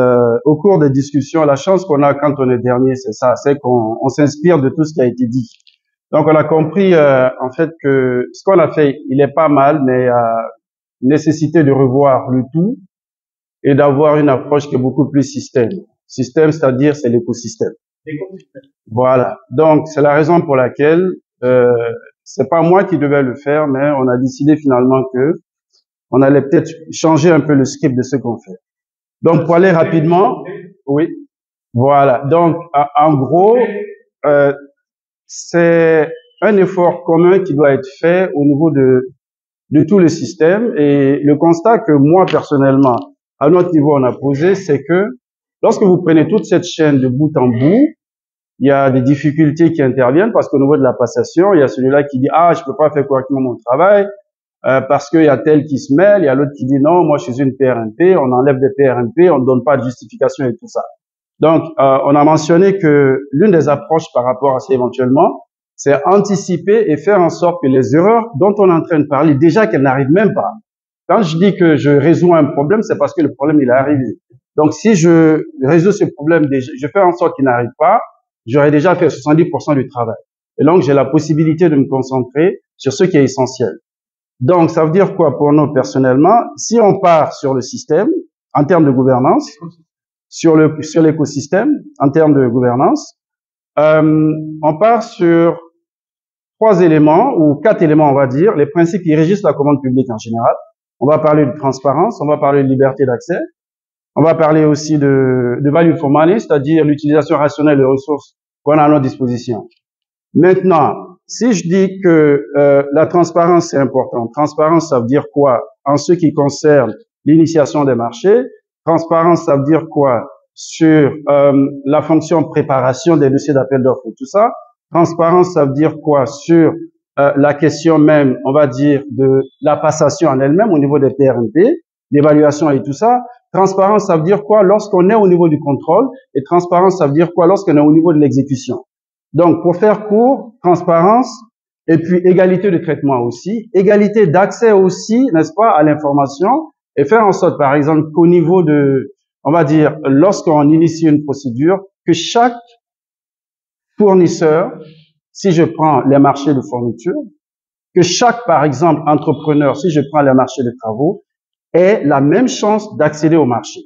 au cours des discussions, la chance qu'on a quand on est dernier, c'est ça, c'est qu'on s'inspire de tout ce qui a été dit. Donc on a compris en fait que ce qu'on a fait, il est pas mal, mais nécessité de revoir le tout et d'avoir une approche qui est beaucoup plus système. Système, c'est-à-dire c'est l'écosystème. Voilà. Donc c'est la raison pour laquelle c'est pas moi qui devais le faire, mais on a décidé finalement que on allait peut-être changer un peu le script de ce qu'on fait. Donc pour aller rapidement, oui, voilà. Donc en gros, c'est un effort commun qui doit être fait au niveau de tout le système. Et le constat que moi personnellement, à notre niveau, on a posé, c'est que lorsque vous prenez toute cette chaîne de bout en bout, il y a des difficultés qui interviennent parce qu'au niveau de la passation, il y a celui-là qui dit ah je peux pas faire correctement mon travail parce qu'il y a tel qui se mêle, il y a l'autre qui dit non moi je suis une PRNP, on enlève des PRNP, on ne donne pas de justification et tout ça. Donc on a mentionné que l'une des approches par rapport à ça éventuellement, c'est anticiper et faire en sorte que les erreurs dont on est en train de parler, déjà qu'elles n'arrivent même pas. Quand je dis que je résous un problème, c'est parce que le problème il est arrivé. Donc si je résous ce problème, je fais en sorte qu'il n'arrive pas, j'aurais déjà fait 70% du travail. Et donc, j'ai la possibilité de me concentrer sur ce qui est essentiel. Donc, ça veut dire quoi pour nous personnellement? Si on part sur le système, en termes de gouvernance, sur l'écosystème, en termes de gouvernance, on part sur 3 éléments, ou 4 éléments, on va dire, les principes qui régissent la commande publique en général. On va parler de transparence, on va parler de liberté d'accès, on va parler aussi de value for money, c'est-à-dire l'utilisation rationnelle des ressources qu'on a à notre disposition. Maintenant, si je dis que la transparence c'est important, transparence ça veut dire quoi en ce qui concerne l'initiation des marchés, transparence ça veut dire quoi sur la fonction préparation des dossiers d'appel d'offres et tout ça, transparence ça veut dire quoi sur la question même, on va dire, de la passation en elle-même au niveau des PRNP, l'évaluation et tout ça. Transparence, ça veut dire quoi lorsqu'on est au niveau du contrôle, et transparence, ça veut dire quoi lorsqu'on est au niveau de l'exécution. Donc, pour faire court, transparence, et puis égalité de traitement aussi, égalité d'accès aussi, n'est-ce pas, à l'information, et faire en sorte, par exemple, qu'au niveau de, on va dire, lorsqu'on initie une procédure, que chaque fournisseur, si je prends les marchés de fourniture, que chaque, par exemple, entrepreneur, si je prends les marchés de travaux, ait la même chance d'accéder au marché.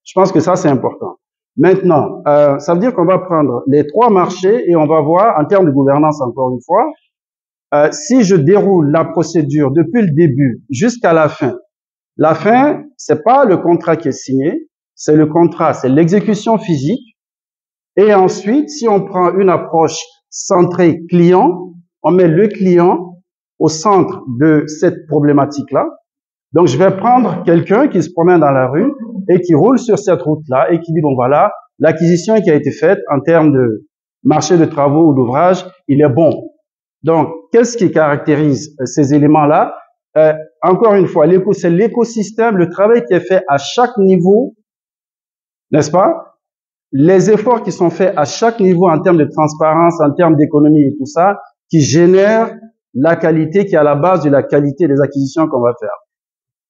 Je pense que ça, c'est important. Maintenant, ça veut dire qu'on va prendre les 3 marchés et on va voir, en termes de gouvernance, encore une fois, si je déroule la procédure depuis le début jusqu'à la fin, c'est pas le contrat qui est signé, c'est le contrat, c'est l'exécution physique. Et ensuite, si on prend une approche centrée client, on met le client au centre de cette problématique-là. Donc, je vais prendre quelqu'un qui se promène dans la rue et qui roule sur cette route-là et qui dit, bon voilà, l'acquisition qui a été faite en termes de marché de travaux ou d'ouvrage, il est bon. Donc, qu'est-ce qui caractérise ces éléments-là? Encore une fois, c'est l'écosystème, le travail qui est fait à chaque niveau, n'est-ce pas? Les efforts qui sont faits à chaque niveau en termes de transparence, en termes d'économie et tout ça, qui génèrent la qualité qui est à la base de la qualité des acquisitions qu'on va faire.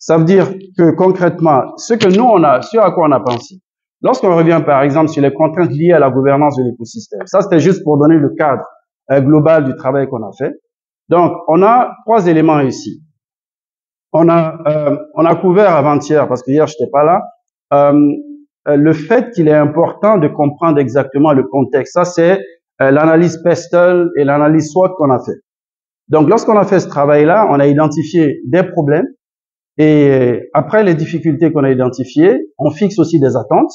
Ça veut dire que concrètement, ce que nous on a, sur à quoi on a pensé, lorsqu'on revient par exemple sur les contraintes liées à la gouvernance de l'écosystème, ça c'était juste pour donner le cadre global du travail qu'on a fait. Donc on a 3 éléments ici. On a couvert avant-hier, parce que hier j'étais pas là, le fait qu'il est important de comprendre exactement le contexte. Ça c'est l'analyse PESTEL et l'analyse SWOT qu'on a fait. Donc lorsqu'on a fait ce travail-là, on a identifié des problèmes. Et après les difficultés qu'on a identifiées, on fixe aussi des attentes.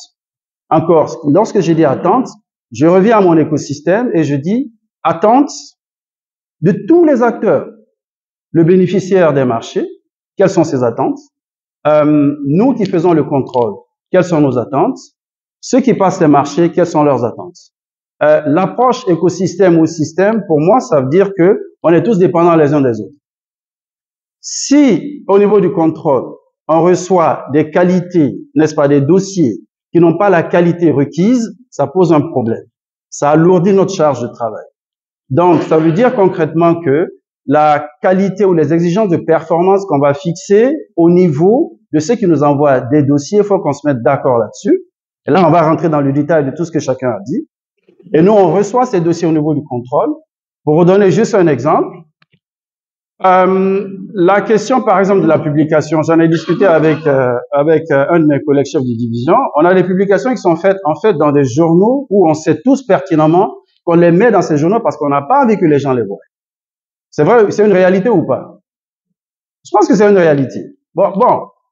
Encore, lorsque j'ai dit attentes, je reviens à mon écosystème et je dis attentes de tous les acteurs. Le bénéficiaire des marchés, quelles sont ses attentes? Nous qui faisons le contrôle, quelles sont nos attentes? Ceux qui passent les marchés, quelles sont leurs attentes? L'approche écosystème ou système, pour moi, ça veut dire que on est tous dépendants les uns des autres. Si, au niveau du contrôle, on reçoit des qualités, n'est-ce pas, des dossiers qui n'ont pas la qualité requise, ça pose un problème. Ça alourdit notre charge de travail. Donc, ça veut dire concrètement que la qualité ou les exigences de performance qu'on va fixer au niveau de ceux qui nous envoient des dossiers, il faut qu'on se mette d'accord là-dessus. Et là, on va rentrer dans le détail de tout ce que chacun a dit. Et nous, on reçoit ces dossiers au niveau du contrôle. Pour vous donner juste un exemple, la question, par exemple, de la publication, j'en ai discuté avec un de mes collègues chefs de division. On a des publications qui sont faites, en fait, dans des journaux où on sait tous pertinemment qu'on les met dans ces journaux parce qu'on n'a pas envie que les gens les voient. C'est vrai, c'est une réalité ou pas? Je pense que c'est une réalité. Bon.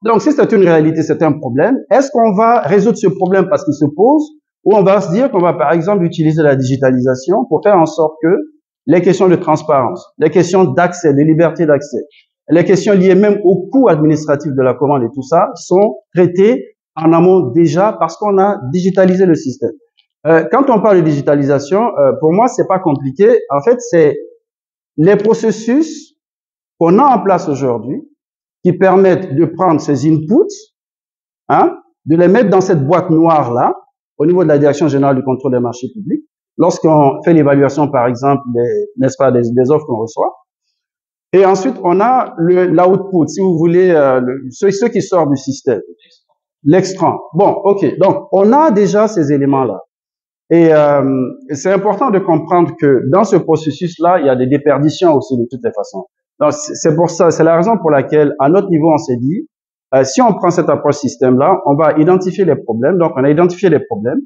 Donc, si c'est une réalité, c'est un problème. Est-ce qu'on va résoudre ce problème parce qu'il se pose, ou on va se dire qu'on va, par exemple, utiliser la digitalisation pour faire en sorte que les questions de transparence, les questions d'accès, de liberté d'accès, les questions liées même au coût administratif de la commande et tout ça sont traitées en amont déjà parce qu'on a digitalisé le système. Quand on parle de digitalisation, pour moi, c'est pas compliqué. En fait, c'est les processus qu'on a en place aujourd'hui qui permettent de prendre ces inputs, de les mettre dans cette boîte noire-là, au niveau de la Direction générale du contrôle des marchés publics, lorsqu'on fait l'évaluation, par exemple, n'est-ce pas, des offres qu'on reçoit. Et ensuite, on a l'output, si vous voulez, ceux qui sortent du système, l'extrait. Bon, ok. Donc, on a déjà ces éléments-là. Et c'est important de comprendre que dans ce processus-là, il y a des déperditions aussi de toutes les façons. Donc, c'est pour ça, c'est la raison pour laquelle, à notre niveau, on s'est dit, si on prend cette approche système-là, on va identifier les problèmes. Donc, on a identifié les problèmes.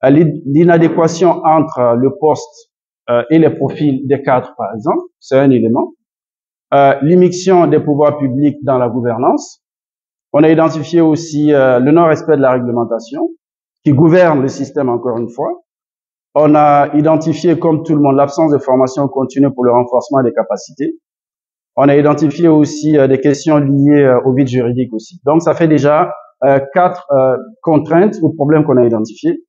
L'inadéquation entre le poste et les profils des cadres, par exemple, c'est un élément. L'immixtion des pouvoirs publics dans la gouvernance. On a identifié aussi le non-respect de la réglementation qui gouverne le système, encore une fois. On a identifié, comme tout le monde, l'absence de formation continue pour le renforcement des capacités. On a identifié aussi des questions liées au vide juridique aussi. Donc, ça fait déjà 4 contraintes ou problèmes qu'on a identifiés.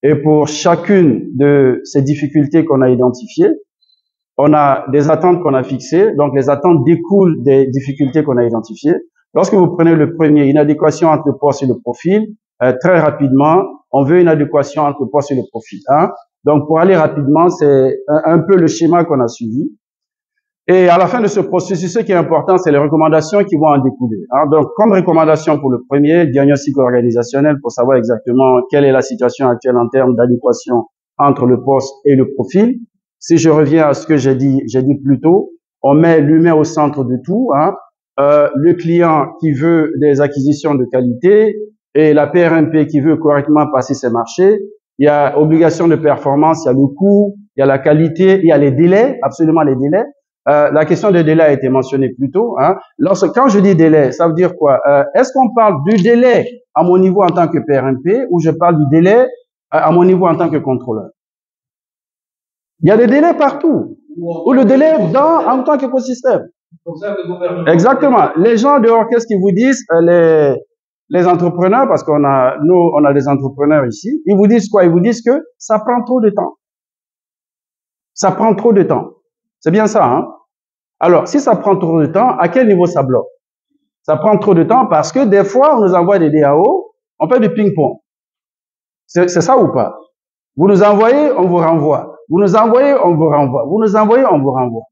Et pour chacune de ces difficultés qu'on a identifiées, on a des attentes qu'on a fixées. Donc, les attentes découlent des difficultés qu'on a identifiées. Lorsque vous prenez le premier, inadéquation entre le poste et le profil, très rapidement, on veut une adéquation entre le poste et le profil. Donc, pour aller rapidement, c'est un peu le schéma qu'on a suivi. Et à la fin de ce processus, ce qui est important, c'est les recommandations qui vont en découler. Donc, comme recommandation pour le premier, diagnostic organisationnel pour savoir exactement quelle est la situation actuelle en termes d'adéquation entre le poste et le profil. Si je reviens à ce que j'ai dit plus tôt, on met l'humain au centre de tout. Le client qui veut des acquisitions de qualité et la PRMP qui veut correctement passer ses marchés. Il y a obligation de performance, il y a le coût, il y a la qualité, il y a les délais, absolument les délais. La question des délais a été mentionnée plus tôt. Quand je dis délai, ça veut dire quoi? Est-ce qu'on parle du délai à mon niveau en tant que PRMP ou je parle du délai à mon niveau en tant que contrôleur? Il y a des délais partout. Ou le délai en tant qu'écosystème. Exactement. Les gens dehors, qu'est-ce qu'ils vous disent? Les entrepreneurs, parce qu'on a, nous, on a des entrepreneurs ici, ils vous disent quoi? Ils vous disent que ça prend trop de temps. Ça prend trop de temps. C'est bien ça, Alors, si ça prend trop de temps, à quel niveau ça bloque? Ça prend trop de temps parce que des fois, on nous envoie des DAO, on fait du ping-pong. C'est ça ou pas? Vous nous envoyez, on vous renvoie. Vous nous envoyez, on vous renvoie. Vous nous envoyez, on vous renvoie.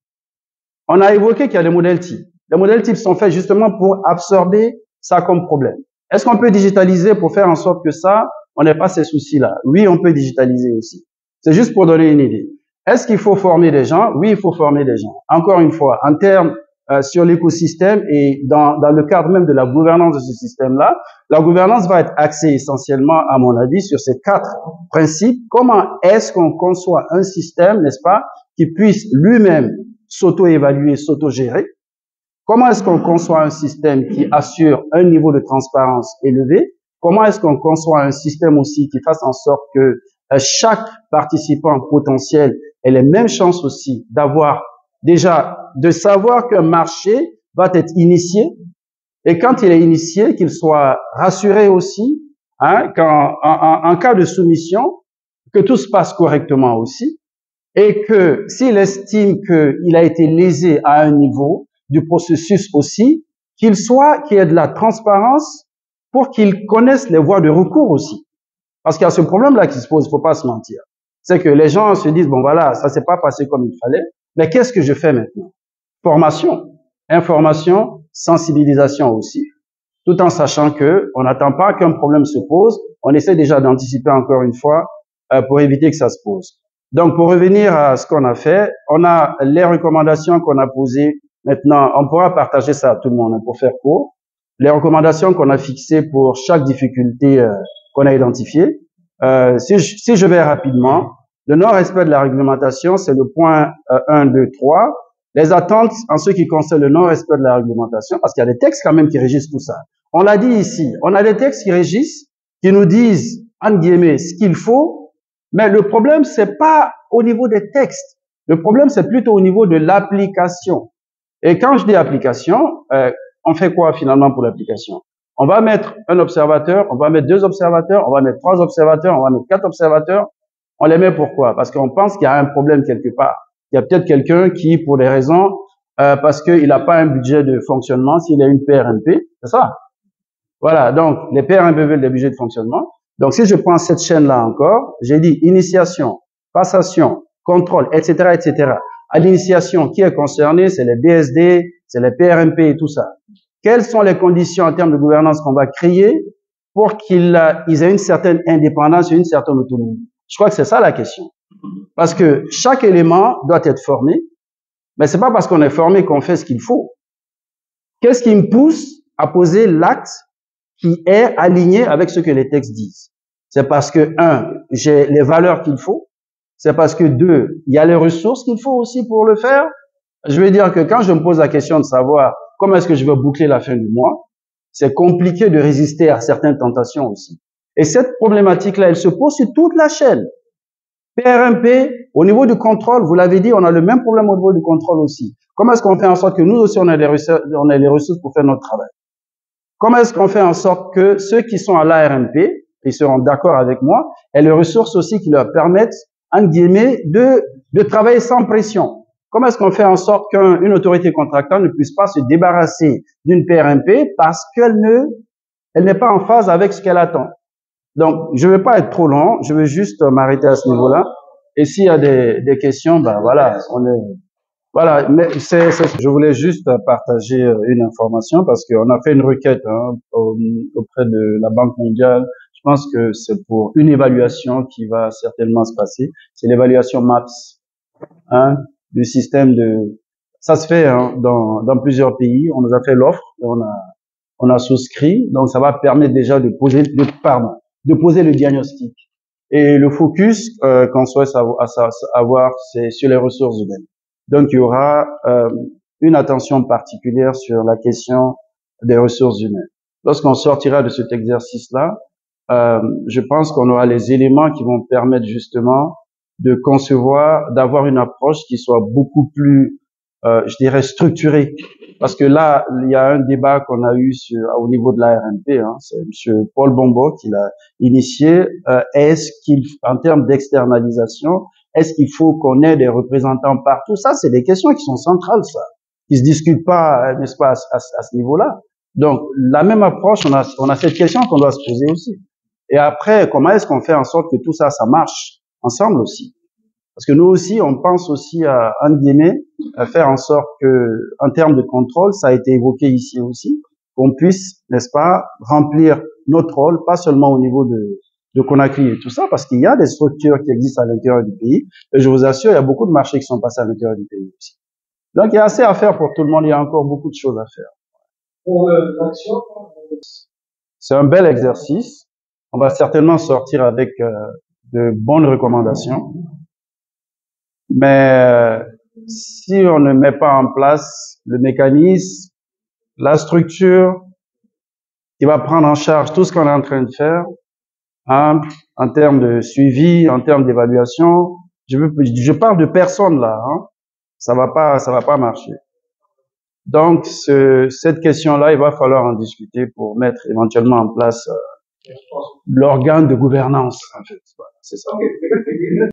On a évoqué qu'il y a des modèles types. Les modèles types sont faits justement pour absorber ça comme problème. Est-ce qu'on peut digitaliser pour faire en sorte que ça, on n'ait pas ces soucis-là? Oui, on peut digitaliser aussi. C'est juste pour donner une idée. Est-ce qu'il faut former des gens? Oui, il faut former des gens. Encore une fois, en termes sur l'écosystème et dans le cadre même de la gouvernance de ce système-là, la gouvernance va être axée essentiellement, à mon avis, sur ces 4 principes. Comment est-ce qu'on conçoit un système, n'est-ce pas, qui puisse lui-même s'auto-évaluer, s'auto-gérer? Comment est-ce qu'on conçoit un système qui assure un niveau de transparence élevé? Comment est-ce qu'on conçoit un système aussi qui fasse en sorte que chaque participant potentiel ait les mêmes chances aussi d'avoir déjà, de savoir qu'un marché va être initié et quand il est initié, qu'il soit rassuré aussi, en cas de soumission, que tout se passe correctement aussi et que s'il estime qu'il a été lésé à un niveau du processus aussi, qu'il y ait de la transparence pour qu'il connaisse les voies de recours aussi. Parce qu'il y a ce problème-là qui se pose, il faut pas se mentir. C'est que les gens se disent, bon voilà, ça s'est pas passé comme il fallait, mais qu'est-ce que je fais maintenant? Formation, information, sensibilisation aussi. tout en sachant que on n'attend pas qu'un problème se pose, on essaie déjà d'anticiper encore une fois pour éviter que ça se pose. Donc, pour revenir à ce qu'on a fait, on a les recommandations qu'on a posées. Maintenant, on pourra partager ça à tout le monde pour faire court. Les recommandations qu'on a fixées pour chaque difficulté qu'on a identifiée. Si je vais rapidement, le non-respect de la réglementation, c'est le point 1, 2, 3. Les attentes en ce qui concerne le non-respect de la réglementation, parce qu'il y a des textes quand même qui régissent tout ça. On l'a dit ici, on a des textes qui régissent, qui nous disent, entre guillemets, ce qu'il faut, mais le problème, c'est pas au niveau des textes. Le problème, c'est plutôt au niveau de l'application. Et quand je dis application, on fait quoi finalement pour l'application? On va mettre un observateur, on va mettre 2 observateurs, on va mettre 3 observateurs, on va mettre 4 observateurs. On les met pourquoi? Parce qu'on pense qu'il y a un problème quelque part. Il y a peut-être quelqu'un qui, pour des raisons, parce qu'il n'a pas un budget de fonctionnement, s'il a une PRMP, c'est ça. Voilà, donc les PRMP veulent des budgets de fonctionnement. Donc si je prends cette chaîne-là encore, j'ai dit initiation, passation, contrôle, etc., etc. À l'initiation, qui est concerné? C'est les BSD, c'est les PRMP et tout ça. Quelles sont les conditions en termes de gouvernance qu'on va créer pour qu'ils aient une certaine indépendance et une certaine autonomie? Je crois que c'est ça la question. Parce que chaque élément doit être formé, mais c'est pas parce qu'on est formé qu'on fait ce qu'il faut. Qu'est-ce qui me pousse à poser l'acte qui est aligné avec ce que les textes disent? C'est parce que, 1, j'ai les valeurs qu'il faut. C'est parce que, 2, il y a les ressources qu'il faut aussi pour le faire. Je veux dire que quand je me pose la question de savoir comment est-ce que je vais boucler la fin du mois, c'est compliqué de résister à certaines tentations aussi. Et cette problématique-là, elle se pose sur toute la chaîne. PRMP, au niveau du contrôle, vous l'avez dit, on a le même problème au niveau du contrôle aussi. Comment est-ce qu'on fait en sorte que nous aussi, on ait les ressources pour faire notre travail? Comment est-ce qu'on fait en sorte que ceux qui sont à l'ARMP, ils seront d'accord avec moi, aient les ressources aussi qui leur permettent, entre guillemets, de travailler sans pression? Comment est-ce qu'on fait en sorte qu'une autorité contractante ne puisse pas se débarrasser d'une PRMP parce qu'elle n'est pas en phase avec ce qu'elle attend? Donc, je ne vais pas être trop long, je vais juste m'arrêter à ce niveau-là. Et s'il y a des questions, ben voilà, voilà, mais je voulais juste partager une information parce qu'on a fait une requête auprès de la Banque mondiale. Je pense que c'est pour une évaluation qui va certainement se passer. C'est l'évaluation MAPS, du système de. Ça se fait dans plusieurs pays. On nous a fait l'offre et on a souscrit. Donc, ça va permettre déjà de poser le diagnostic. Et le focus qu'on souhaite avoir, c'est sur les ressources humaines. Donc, il y aura une attention particulière sur la question des ressources humaines. Lorsqu'on sortira de cet exercice-là, je pense qu'on aura les éléments qui vont permettre justement de concevoir, d'avoir une approche qui soit beaucoup plus, je dirais, structurée. Parce que là, il y a un débat qu'on a eu au niveau de l'ARMP, c'est M. Paul Bombo qui l'a initié. En termes d'externalisation, est-ce qu'il faut qu'on ait des représentants partout? Ça, c'est des questions qui sont centrales, ça, qui se discutent pas, n'est-ce pas, à ce niveau-là. Donc, la même approche, on a cette question qu'on doit se poser aussi. Et après, comment est-ce qu'on fait en sorte que tout ça, ça marche ensemble aussi? Parce que nous aussi, on pense aussi à, entre guillemets, à faire en sorte que, en termes de contrôle, ça a été évoqué ici aussi, qu'on puisse, n'est-ce pas, remplir notre rôle, pas seulement au niveau de Conakry et tout ça, parce qu'il y a des structures qui existent à l'intérieur du pays. Et je vous assure, il y a beaucoup de marchés qui sont passés à l'intérieur du pays aussi. Donc, il y a assez à faire pour tout le monde. Il y a encore beaucoup de choses à faire. Pour l'action, c'est un bel exercice. On va certainement sortir avec de bonnes recommandations. Mais si on ne met pas en place le mécanisme, la structure qui va prendre en charge tout ce qu'on est en train de faire, en termes de suivi, en termes d'évaluation, je parle de personne là, ça va pas marcher. Donc cette question-là, il va falloir en discuter pour mettre éventuellement en place l'organe de gouvernance. En fait, voilà, c'est ça.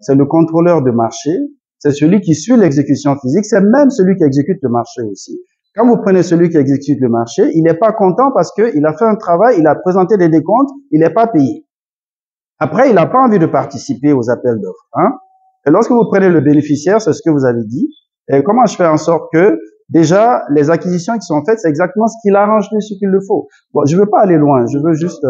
C'est le contrôleur de marché. C'est celui qui suit l'exécution physique, c'est même celui qui exécute le marché aussi. Quand vous prenez celui qui exécute le marché, il n'est pas content parce qu'il a fait un travail, il a présenté des décomptes, il n'est pas payé. Après, il n'a pas envie de participer aux appels d'offres. Et lorsque vous prenez le bénéficiaire, c'est ce que vous avez dit, et comment je fais en sorte que déjà, les acquisitions qui sont faites, c'est exactement ce qu'il arrange lui, ce qu'il le faut. Bon, je veux pas aller loin, je veux juste